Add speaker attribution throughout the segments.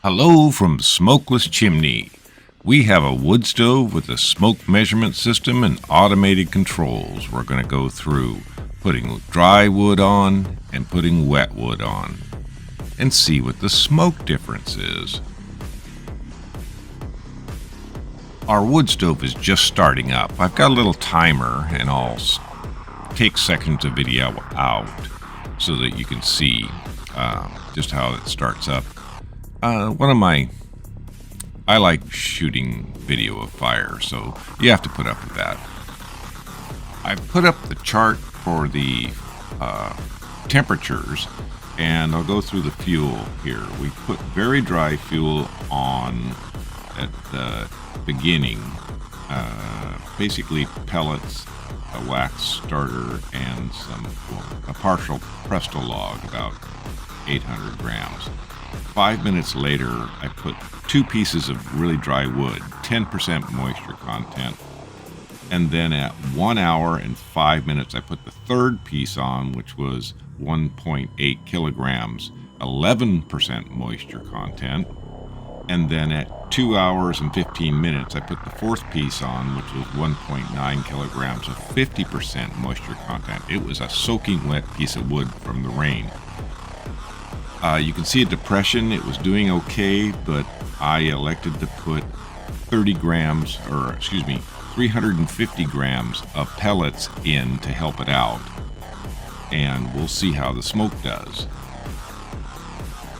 Speaker 1: Hello from Smokeless Chimney. We have a wood stove with a smoke measurement system and automated controls. We're going to go through putting dry wood on and putting wet wood on and see what the smoke difference is. Our wood stove is just starting up. I've got a little timer and I'll take seconds of video out so that you can see just how it starts up. I like shooting video of fire, so you have to put up with that. I put up the chart for the temperatures, and I'll go through the fuel here. We put very dry fuel on at the beginning, basically pellets, a wax starter, and a partial Presto log, about 800 grams. 5 minutes later, I put 2 pieces of really dry wood, 10% moisture content, and then at 1 hour and 5 minutes, I put the third piece on, which was 1.8 kilograms, 11% moisture content, and then at 2 hours and 15 minutes, I put the fourth piece on, which was 1.9 kilograms of 50% moisture content. It was a soaking wet piece of wood from the rain. You can see a depression. It was doing okay, but I elected to put 350 grams of pellets in to help it out. And we'll see how the smoke does.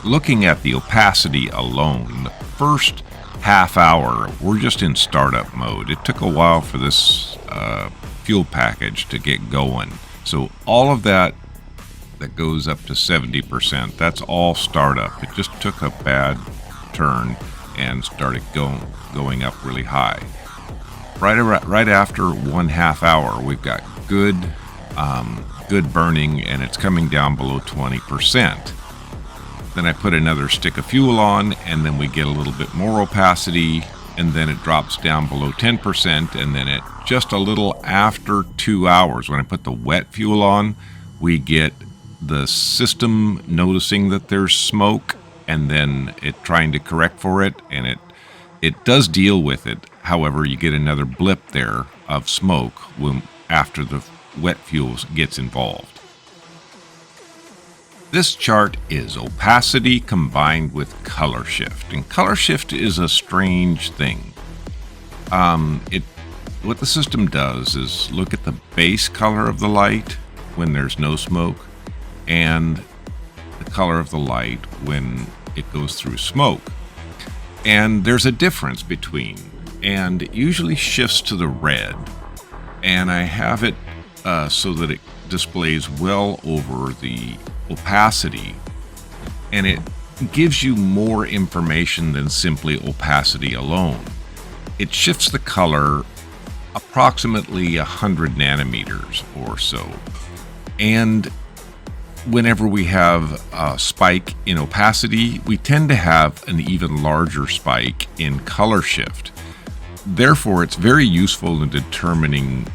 Speaker 1: Looking at the opacity alone, the first half hour, we're just in startup mode. It took a while for this fuel package to get going. So all of that goes up to 70%. That's all startup. It just took a bad turn and started going up really high. Right after 1/2 hour, we've got good burning, and it's coming down below 20%. Then I put another stick of fuel on, and then we get a little bit more opacity, and then it drops down below 10%, and then at just a little after 2 hours, when I put the wet fuel on, we get the system noticing that there's smoke and then it trying to correct for it, and it does deal with it. However, you get another blip there of smoke after the wet fuel gets involved. This chart is opacity combined with color shift, and color shift is a strange thing. What the system does is look at the base color of the light when there's no smoke, and the color of the light when it goes through smoke. And there's a difference between, and it usually shifts to the red, and I have it so that it displays well over the opacity, and it gives you more information than simply opacity alone. It shifts the color approximately 100 nanometers or so, and whenever we have a spike in opacity, we tend to have an even larger spike in color shift. Therefore, it's very useful in determining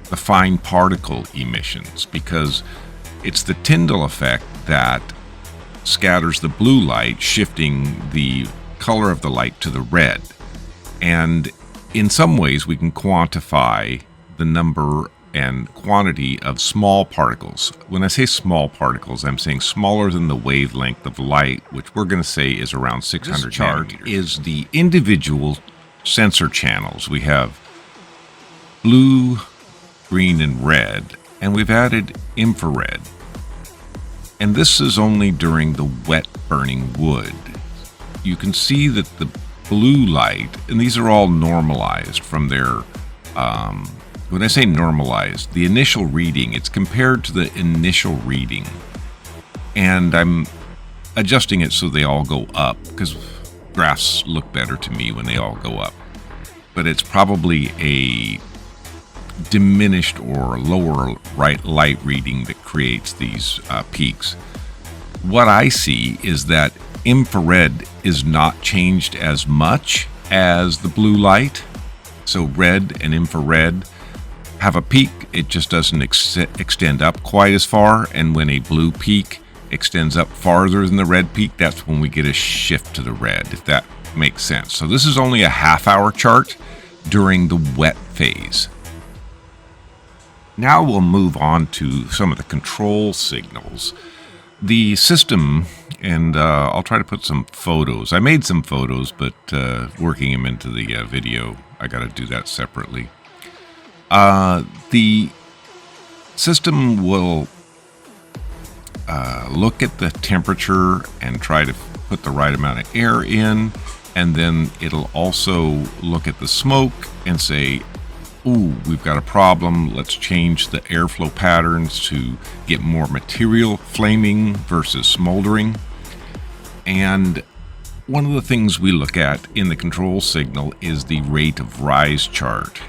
Speaker 1: the fine particle emissions, because it's the Tyndall effect that scatters the blue light, shifting the color of the light to the red. And in some ways, we can quantify the number and quantity of small particles. When I say small particles, I'm saying smaller than the wavelength of light, which we're going to say is around 600
Speaker 2: This chart
Speaker 1: nanometers. Is the individual sensor channels. We have blue, green, and red, and we've added infrared. And this is only during the wet burning wood. You can see that the blue light, and these are all normalized from their when I say normalized, the initial reading, it's compared to the initial reading. And I'm adjusting it so they all go up, because graphs look better to me when they all go up. But it's probably a diminished or lower light reading that creates these peaks. What I see is that infrared is not changed as much as the blue light. So red and infrared have a peak, it just doesn't extend up quite as far, and when a blue peak extends up farther than the red peak, that's when we get a shift to the red, if that makes sense. So this is only a half-hour chart during the wet phase. Now we'll move on to some of the control signals. The system, and I'll try to put some photos. I made some photos, but working them into the video, I got to do that separately. The system will look at the temperature and try to put the right amount of air in, and then it'll also look at the smoke and say, ooh, we've got a problem. Let's change the airflow patterns to get more material flaming versus smoldering. And one of the things we look at in the control signal is the rate of rise chart.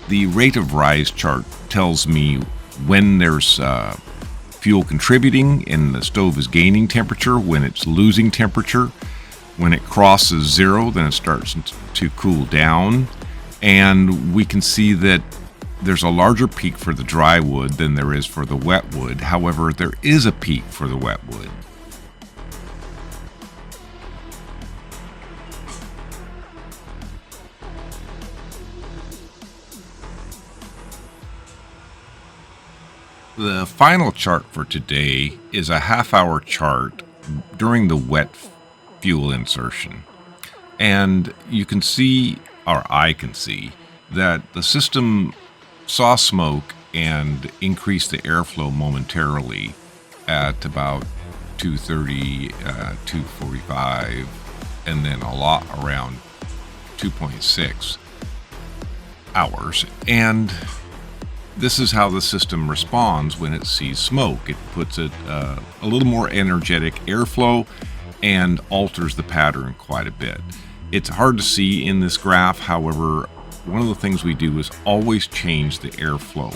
Speaker 1: The rate of rise chart tells me when there's fuel contributing and the stove is gaining temperature, when it's losing temperature. When it crosses zero, then it starts to cool down. And we can see that there's a larger peak for the dry wood than there is for the wet wood. However, there is a peak for the wet wood. The final chart for today is a half-hour chart during the wet fuel insertion. And you can see, or I can see, that the system saw smoke and increased the airflow momentarily at about 2:30, 2:45, and then a lot around 2.6 hours. And this is how the system responds when it sees smoke. It puts it a little more energetic airflow and alters the pattern quite a bit. It's hard to see in this graph. However, one of the things we do is always change the airflow.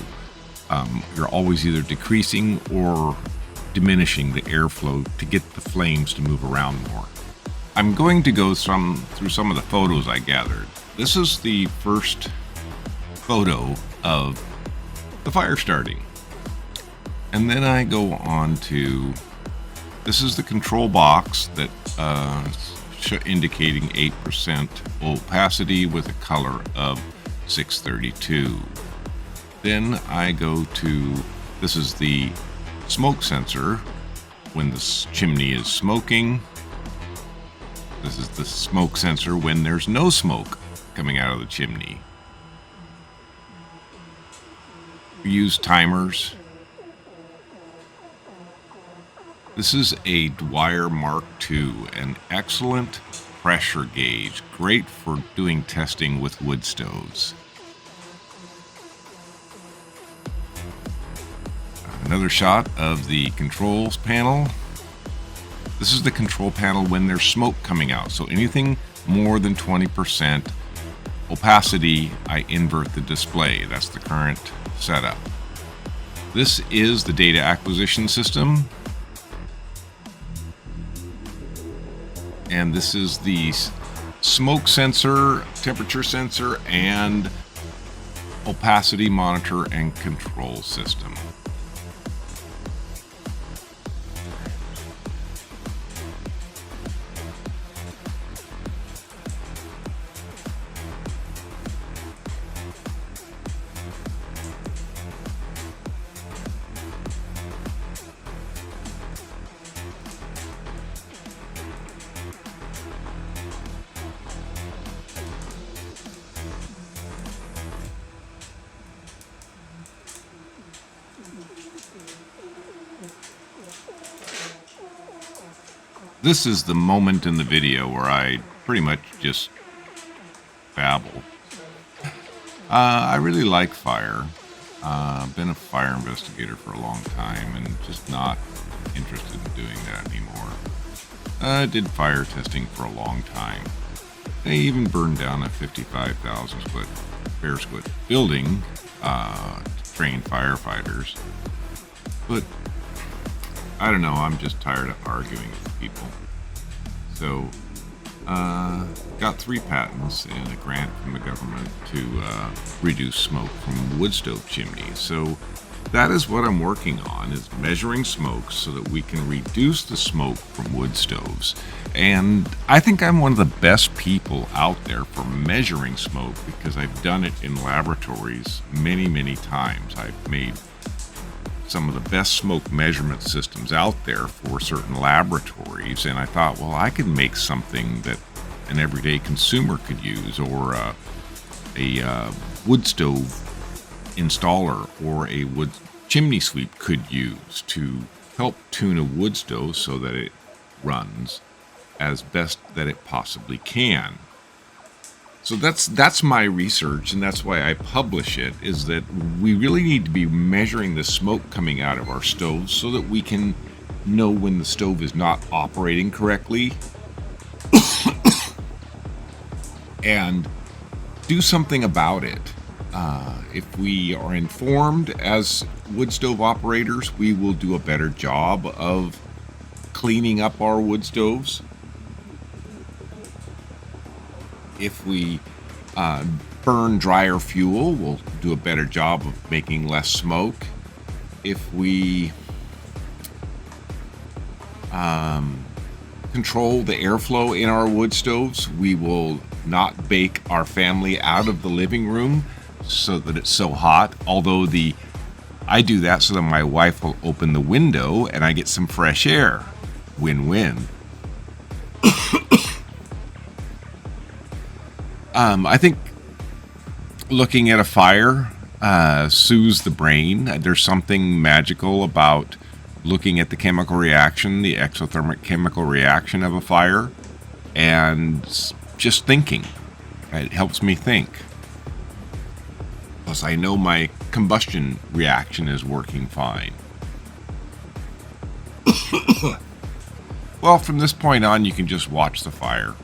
Speaker 1: You're always either decreasing or diminishing the airflow to get the flames to move around more. I'm going to go through some of the photos I gathered. This is the first photo of the fire starting. And then I go on to, this is the control box that indicating 8% opacity with a color of 632. Then I go to, this is the smoke sensor when the chimney is smoking. This is the smoke sensor when there's no smoke coming out of the chimney. We use timers. This is a Dwyer Mark II, an excellent pressure gauge, great for doing testing with wood stoves. Another shot of the controls panel. This is the control panel when there's smoke coming out. So anything more than 20% opacity, I invert the display. That's the current setup. This is the data acquisition system. And this is the smoke sensor, temperature sensor, and opacity monitor and control system. This is the moment in the video where I pretty much just babble. I really like fire. I've been a fire investigator for a long time and just not interested in doing that anymore. I did fire testing for a long time. I even burned down a 55,000 square foot building to train firefighters. But I don't know, I'm just tired of arguing with people. So, got 3 patents and a grant from the government to reduce smoke from wood stove chimneys. So, That is what I'm working on, is measuring smoke so that we can reduce the smoke from wood stoves. And I think I'm one of the best people out there for measuring smoke because I've done it in laboratories many, many times. I've made some of the best smoke measurement systems out there for certain laboratories, and I thought, well, I could make something that an everyday consumer could use, or a wood stove installer or a wood chimney sweep could use to help tune a wood stove so that it runs as best that it possibly can. So that's my research, and that's why I publish it, is that we really need to be measuring the smoke coming out of our stoves so that we can know when the stove is not operating correctly and do something about it. If we are informed as wood stove operators, we will do a better job of cleaning up our wood stoves. If we burn drier fuel, we'll do a better job of making less smoke. If we control the airflow in our wood stoves, we will not bake our family out of the living room so that it's so hot. Although I do that so that my wife will open the window and I get some fresh air. Win-win. I think looking at a fire soothes the brain. There's something magical about looking at the chemical reaction, the exothermic chemical reaction of a fire, and just thinking. It helps me think. Plus, I know my combustion reaction is working fine. Well, from this point on, you can just watch the fire.